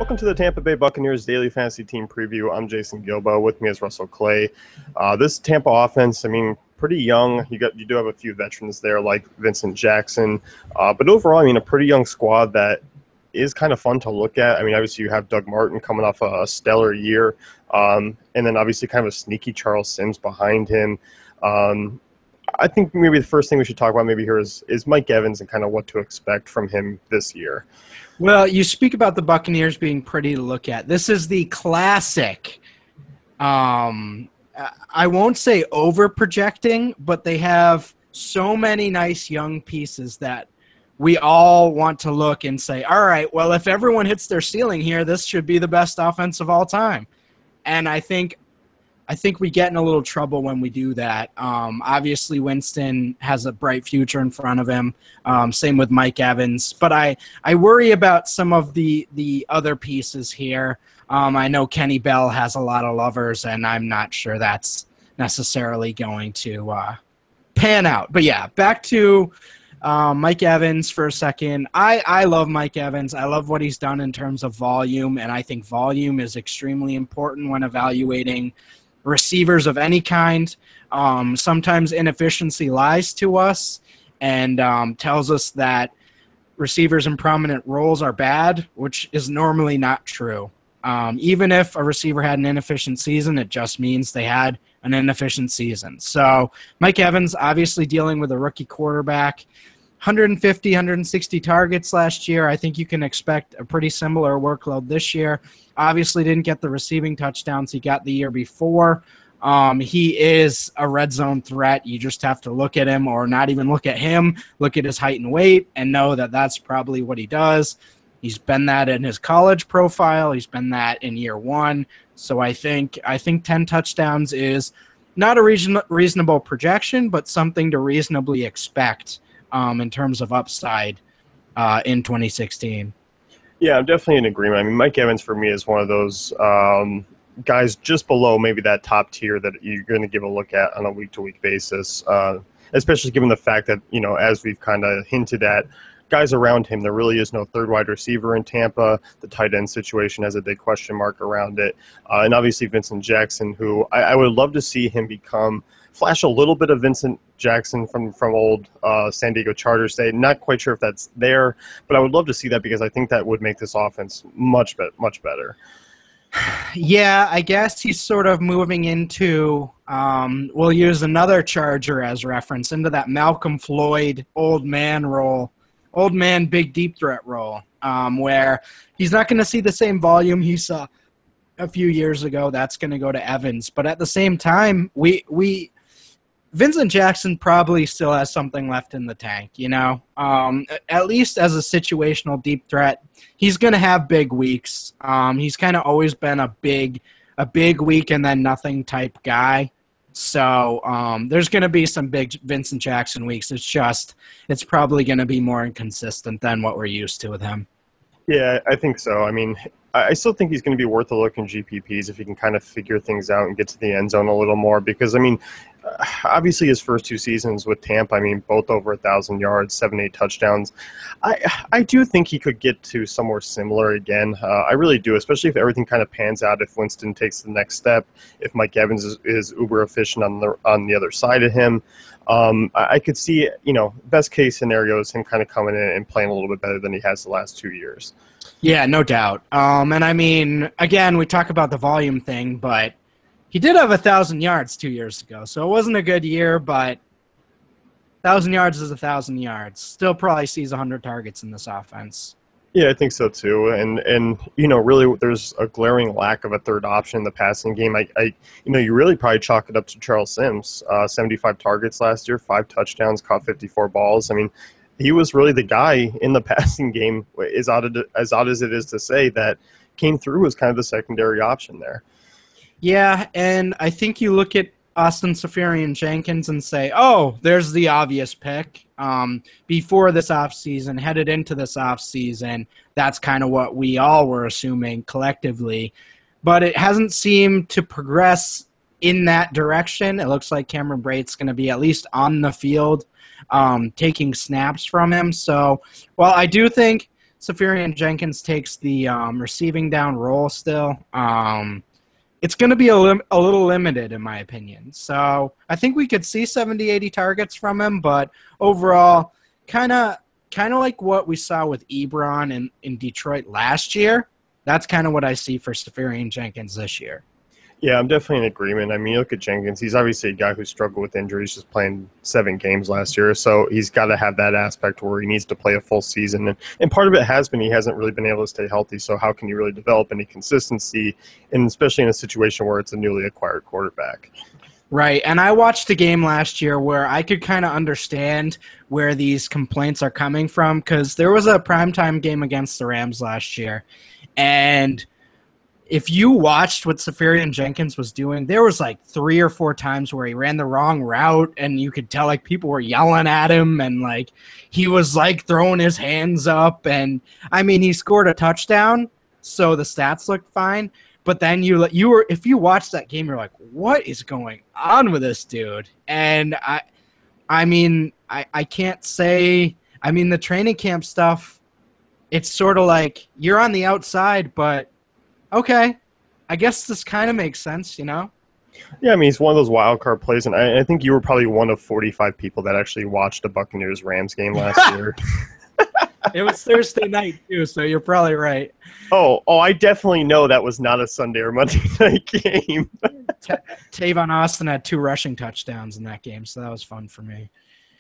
Welcome to the Tampa Bay Buccaneers Daily Fantasy Team Preview. I'm Jason Gilbo. With me is Russell Clay. This Tampa offense, pretty young. You do have a few veterans there like Vincent Jackson. But overall, a pretty young squad that is kind of fun to look at. Obviously you have Doug Martin coming off a stellar year. And then obviously kind of a sneaky Charles Sims behind him. I think maybe the first thing we should talk about maybe here is Mike Evans and kind of what to expect from him this year. Well, you speak about the Buccaneers being pretty to look at. This is the classic, I won't say over-projecting, but they have so many nice young pieces that we all want to look and say, all right, well, if everyone hits their ceiling here, this should be the best offense of all time. And I think we get in a little trouble when we do that. Obviously, Winston has a bright future in front of him. Same with Mike Evans. But I worry about some of the other pieces here. I know Kenny Bell has a lot of lovers, and I'm not sure that's necessarily going to pan out. But, yeah, back to Mike Evans for a second. I love Mike Evans. I love what he's done in terms of volume, and I think volume is extremely important when evaluating receivers of any kind. Sometimes inefficiency lies to us and tells us that receivers in prominent roles are bad, which is normally not true. Even if a receiver had an inefficient season, it just means they had an inefficient season. So Mike Evans obviously dealing with a rookie quarterback. 150, 160 targets last year. I think you can expect a pretty similar workload this year. Obviously didn't get the receiving touchdowns he got the year before. He is a red zone threat. You just have to look at him, or not even look at him, look at his height and weight and know that that's probably what he does. He's been that in his college profile. He's been that in year one. So I think 10 touchdowns is not a reasonable projection, but something to reasonably expect in terms of upside in 2016. Yeah, I'm definitely in agreement. Mike Evans for me is one of those guys just below maybe that top tier that you're going to give a look at on a week-to-week basis, especially given the fact that, as we've kind of hinted at, guys around him, there really is no third wide receiver in Tampa. The tight end situation has a big question mark around it. And obviously Vincent Jackson, who I would love to see him flash a little bit of Vincent Jackson from old San Diego Chargers day. Not quite sure if that's there, but I would love to see that because I think that would make this offense much better. Yeah, I guess he's sort of moving into, we'll use another Charger as reference, into that Malcolm Floyd old man role, old man big deep threat role, where he's not going to see the same volume he saw a few years ago. That's going to go to Evans. But at the same time, Vincent Jackson probably still has something left in the tank, at least as a situational deep threat. He's going to have big weeks. He's kind of always been a big week and then nothing type guy. So there's going to be some big Vincent Jackson weeks. It's probably going to be more inconsistent than what we're used to with him. Yeah, I think so. I still think he's going to be worth a look in GPPs if he can kind of figure things out and get to the end zone a little more because, obviously his first two seasons with Tampa, both over 1,000 yards, 7-8 touchdowns. I do think he could get to somewhere similar again. I really do, especially if everything kind of pans out, if Winston takes the next step, if Mike Evans is uber efficient on the other side of him. I could see, best case scenario is him kind of coming in and playing a little bit better than he has the last 2 years. Yeah, no doubt. And again, we talk about the volume thing, but he did have 1,000 yards 2 years ago, so it wasn't a good year, but 1,000 yards is 1,000 yards. Still probably sees 100 targets in this offense. Yeah, I think so too. And really there's a glaring lack of a third option in the passing game. You really probably chalk it up to Charles Sims. 75 targets last year, 5 touchdowns, caught 54 balls. He was really the guy in the passing game, as odd as it is to say, that came through as kind of the secondary option there. Yeah, and I think you look at Austin Seferian-Jenkins and say, oh, there's the obvious pick. Before this offseason, headed into this offseason, that's kind of what we all were assuming collectively. But it hasn't seemed to progress in that direction. It looks like Cameron Brate's going to be at least on the field taking snaps from him. So, while I do think Safarian Jenkins takes the receiving down role still, it's going to be a little limited in my opinion. So I think we could see 70, 80 targets from him, but overall, kind of like what we saw with Ebron in Detroit last year. That's kind of what I see for Safarian Jenkins this year. Yeah, I'm definitely in agreement. I mean, you look at Jenkins, he's obviously a guy who struggled with injuries, just playing 7 games last year. So he's got to have that aspect where he needs to play a full season. And part of it has been he hasn't really been able to stay healthy. So how can you really develop any consistency, and especially in a situation where it's a newly acquired quarterback? Right, and I watched a game last year where I could kind of understand where these complaints are coming from, because there was a primetime game against the Rams last year, and if you watched what Safarian Jenkins was doing, there was like 3 or 4 times where he ran the wrong route, and you could tell like people were yelling at him, and like he was like throwing his hands up, and I mean he scored a touchdown, so the stats looked fine. But then if you watched that game, you're like, what is going on with this dude? And I mean I can't say. I mean the training camp stuff, it's sort of like you're on the outside, but okay, I guess this kind of makes sense, you know? Yeah, I mean, he's one of those wild card plays, and I think you were probably one of 45 people that actually watched the Buccaneers-Rams game last year. It was Thursday night, too, so you're probably right. Oh, I definitely know that was not a Sunday or Monday night game. Tavon Austin had 2 rushing touchdowns in that game, so that was fun for me.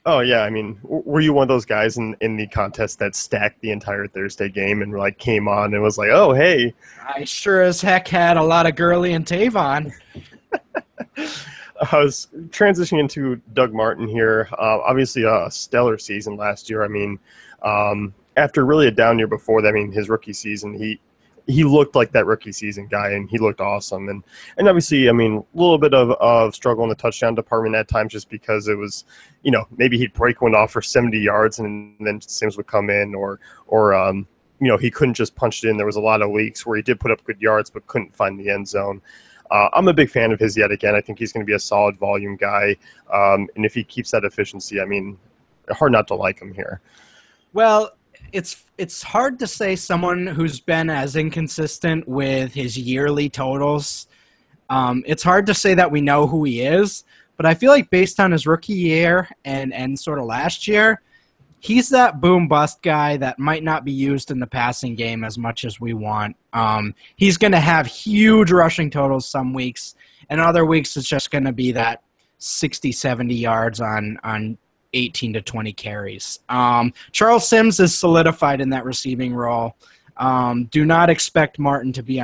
Oh, yeah, I mean, were you one of those guys in the contest that stacked the entire Thursday game and like came on and was like, oh, hey? I sure as heck had a lot of Gurley and Tavon. I was transitioning into Doug Martin here. Obviously, a stellar season last year. I mean, after really a down year before that, I mean, his rookie season, he looked like that rookie season guy, and he looked awesome. And obviously, I mean, a little bit of struggle in the touchdown department at times just because it was, you know, maybe he'd break one off for 70 yards and then Sims would come in or you know, he couldn't just punch it in. There was a lot of weeks where he did put up good yards but couldn't find the end zone. I'm a big fan of his yet again. I think he's going to be a solid volume guy. And if he keeps that efficiency, I mean, hard not to like him here. Well, it's hard to say someone who's been as inconsistent with his yearly totals. It's hard to say that we know who he is, but I feel like based on his rookie year and sort of last year, he's that boom bust guy that might not be used in the passing game as much as we want. He's going to have huge rushing totals some weeks, and other weeks it's just going to be that 60, 70 yards on 18 to 20 carries. Charles Sims is solidified in that receiving role. Do not expect Martin to be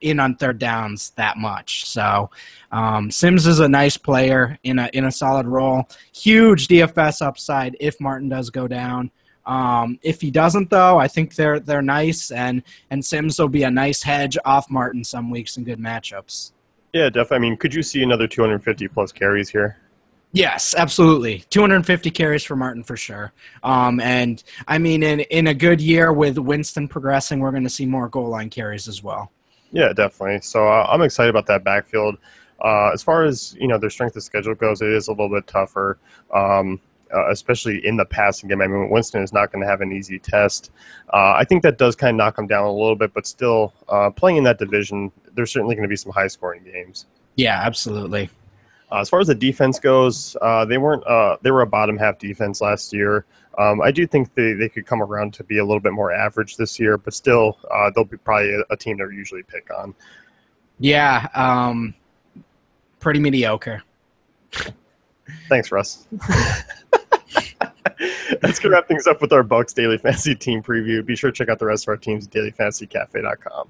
in on third downs that much. So Sims is a nice player in a solid role. Huge DFS upside if Martin does go down. If he doesn't, though, I think they're nice, and Sims will be a nice hedge off Martin some weeks in good matchups. Yeah, definitely. I mean, could you see another 250-plus carries here? Yes, absolutely. 250 carries for Martin for sure. And, I mean, in a good year with Winston progressing, we're going to see more goal line carries as well. Yeah, definitely. So I'm excited about that backfield. As far as, you know, their strength of schedule goes, it is a little bit tougher, especially in the passing game. I mean, Winston is not going to have an easy test. I think that does kind of knock him down a little bit, but still playing in that division, there's certainly going to be some high-scoring games. Yeah, absolutely. As far as the defense goes, they were a bottom half defense last year. I do think they could come around to be a little bit more average this year, but still they'll be probably a team they usually pick on. Yeah, pretty mediocre. Thanks, Russ. That's going to wrap things up with our Bucs Daily Fantasy Team Preview. Be sure to check out the rest of our teams at dailyfantasycafe.com.